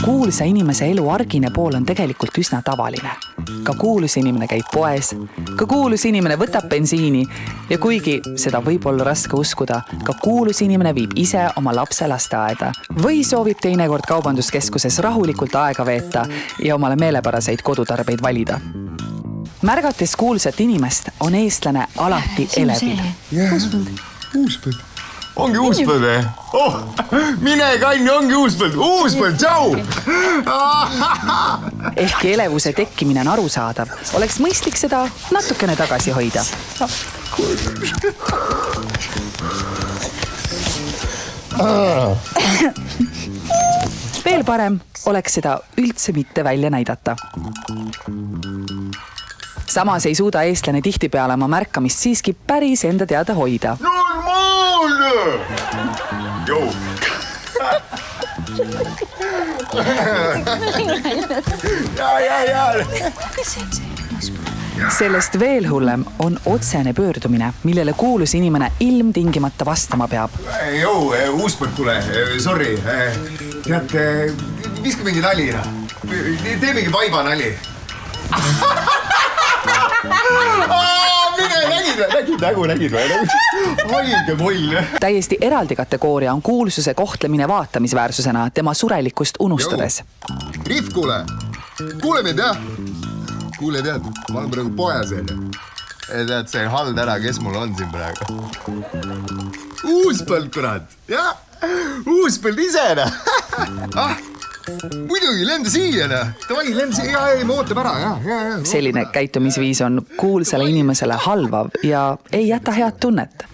Kuulsa inimese elu argine pool on tegelikult üsna tavaline. Ka kuulus inimene käib poes, ka kuulus inimene võtab bensiini ja kuigi seda võib olla raske uskuda, ka kuulus inimene viib ise oma lapse lasteaeda või soovib teinekord kaubanduskeskuses rahulikult aega veeta ja omale meelepäraseid kodutarbeid valida. Märgates kuulsat inimest on eestlane alati elevil. Uuspõld. Ongi uuspõld, Oh, mine kanni, ongi uuspõld, tšau! Ehkki elevuse tekkimine on arusaadav, oleks mõistlik seda natukene tagasi hoida. Veel parem oleks seda üldse mitte välja näidata. Samas ei suuda eestlane tihtipeale oma märkamist siiski päris enda teada hoida. Normaalne! Jou! Ja. Sellest veel hullem on otsene pöördumine, millele kuulus inimene ilmtingimata vastama peab. Jou, uuspõld tule, sorry. Tead, viska mingi nali. Tee mingi vaiba nali. Nägid või? Haige poll. Täiesti eraldi kategooria on kuulsuse kohtlemine vaatamisväärsusena tema surelikust unustades. Rif, kuule mind, jah? Kuule, tead, ma olen praegu poes, tead, see hald ära, kes mul on siin praegu. Uuspõld, kurat, jah? Uuspõld ise, muidugi, lenda siia, Tavai, lenda siia, ma ootab ära, jah. Selline käitumisviis on kuulsale inimesele halvav ja ei jäta head tunnet.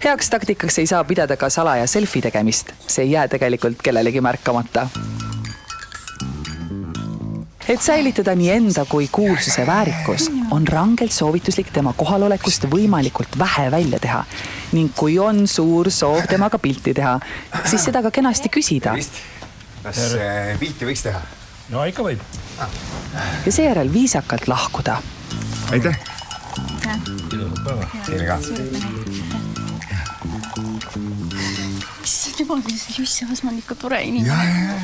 Heaks taktikaks ei saa pidada ka salaja selfie tegemist. See ei jää tegelikult kellelegi märkamata. Et säilitada nii enda kui kuulsuse väärikus, on rangelt soovituslik tema kohalolekust võimalikult vähe välja teha. Ning kui on suur soov temaga pilti teha, siis seda ka kenasti küsida. Kas pilti võiks teha? No ikka võib. Ja seejärel viisakalt lahkuda. Aitäh! Ilusat päeva. Teile ka. Issand jumal, see Jussi Asman ikka tore inimene.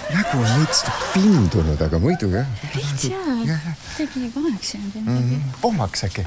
Nägu on veits pindunud, aga muidu, jah. Veits, jah. Tegi kaheks jäänud. Pohmaks äkki.